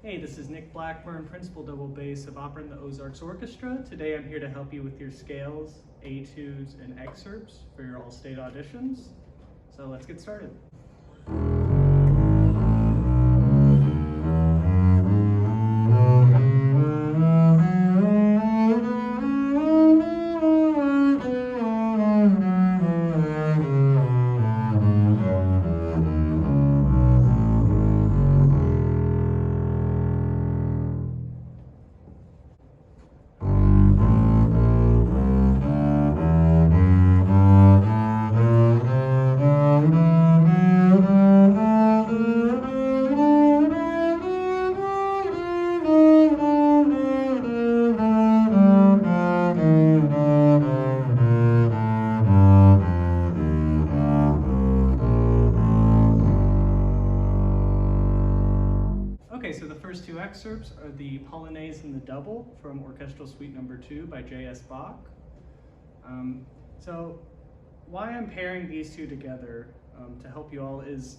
Hey, this is Nick Blackburn, Principal Double Bass of Opera and the Ozarks Orchestra. Today I'm here to help you with your scales, etudes, and excerpts for your all-state auditions. So let's get started. Okay, so the first two excerpts are the Polonaise and the Double from Orchestral Suite No. 2 by J.S. Bach. So why I'm pairing these two together to help you all is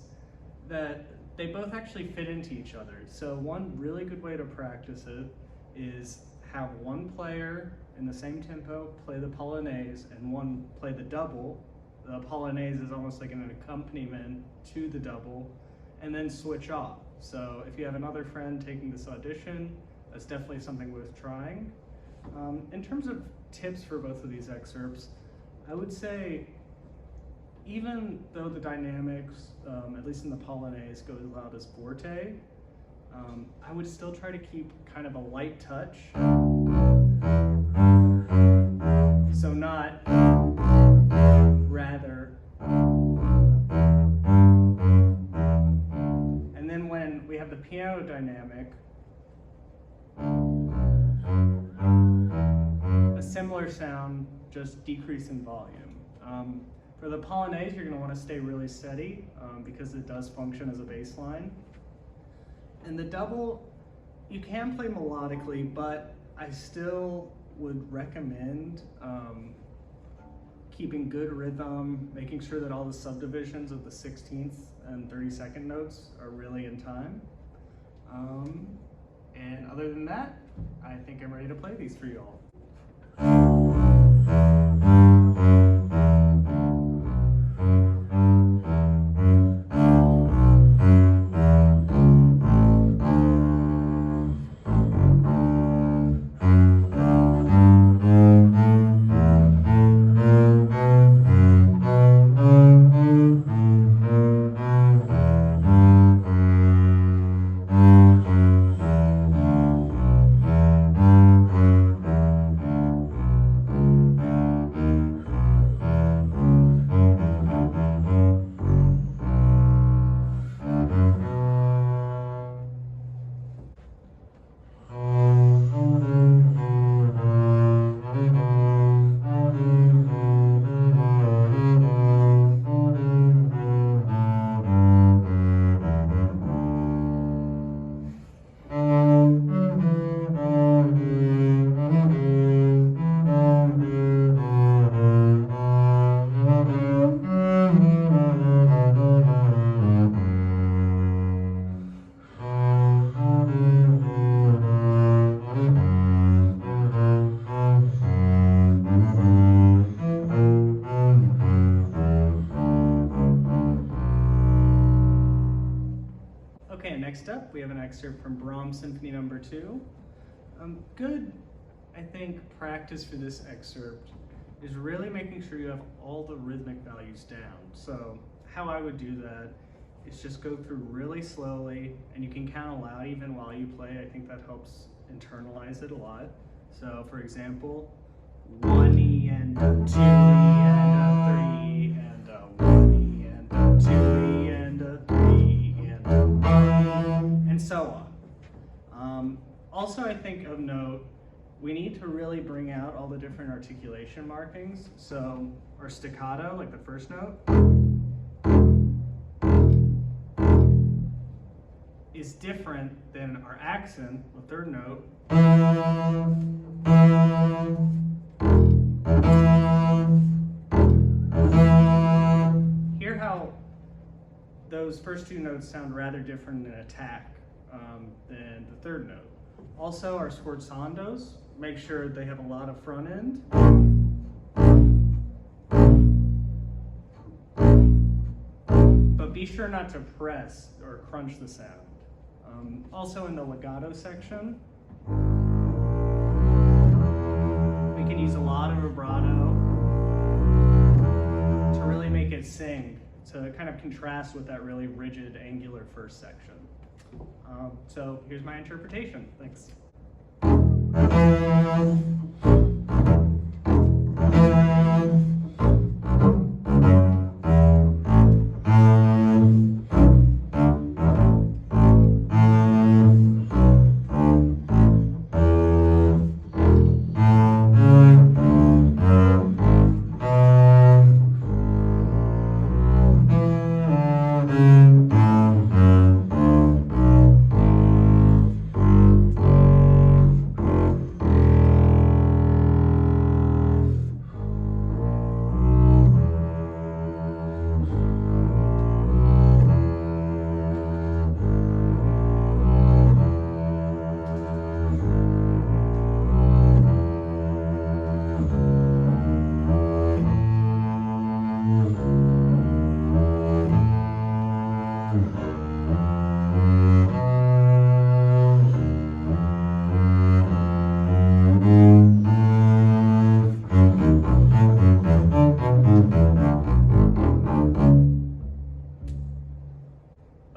that they both actually fit into each other. So one really good way to practice it is have one player in the same tempo play the Polonaise and one play the double. The Polonaise is almost like an accompaniment to the double, and then switch off. So if you have another friend taking this audition, that's definitely something worth trying. In terms of tips for both of these excerpts, I would say even though the dynamics, at least in the Polonaise, go as loud as forte, I would still try to keep kind of a light touch. So not rather. And then when we have the piano dynamic, a similar sound, just decrease in volume. For the Polonaise, you're going to want to stay really steady because it does function as a bass line. And the double, you can play melodically, but I still would recommend keeping good rhythm, making sure that all the subdivisions of the 16th and 32nd notes are really in time. And other than that, I think I'm ready to play these for you all. Okay, next up we have an excerpt from Brahms Symphony No. 2. Good, I think, practice for this excerpt is really making sure you have all the rhythmic values down. So how I would do that is just go through really slowly, and you can count aloud even while you play. I think that helps internalize it a lot. So for example, 1E and a 2E and a 3 and a 1E and a 2E and a 3 and a 1, and so on. Also, I think of note, we need to really bring out all the different articulation markings. So our staccato, like the first note, is different than our accent, the third note. Hear how those first two notes sound rather different in attack than the third note. Also, our sforzandos, make sure they have a lot of front end. But be sure not to press or crunch the sound. Also in the legato section, we can use a lot of vibrato to really make it sing, to kind of contrast with that really rigid, angular first section. So here's my interpretation. Thanks.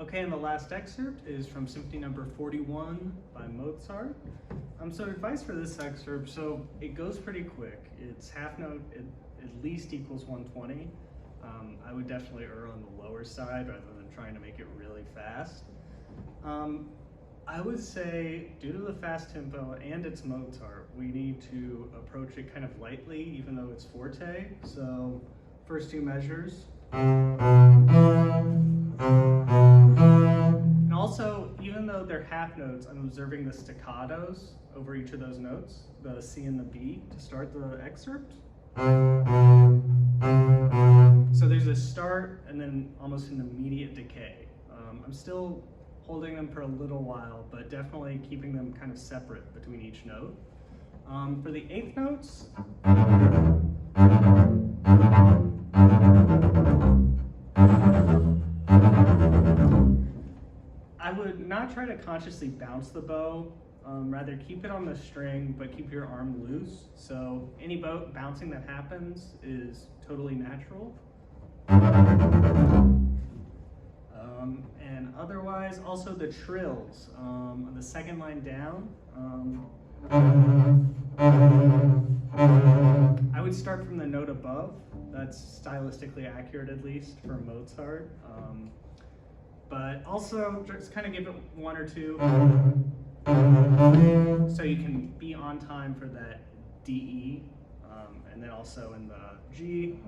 Okay, and the last excerpt is from Symphony Number 41 by Mozart. So advice for this excerpt, so it goes pretty quick. It's half note, it at least equals 120. I would definitely err on the lower side rather than trying to make it really fast. I would say, due to the fast tempo and it's Mozart, we need to approach it kind of lightly, even though it's forte. So, first two measures. And also, even though they're half notes, I'm observing the staccatos over each of those notes, the C and the B, to start the excerpt. So there's a start and then almost an immediate decay. I'm still holding them for a little while, but definitely keeping them kind of separate between each note. For the eighth notes, I would not try to consciously bounce the bow, rather keep it on the string, but keep your arm loose. So any bouncing that happens is totally natural. And otherwise, also the trills on the second line down. I would start from the note above. That's stylistically accurate, at least for Mozart. But also just kind of give it one or two, so you can be on time for that D, and then also in the G.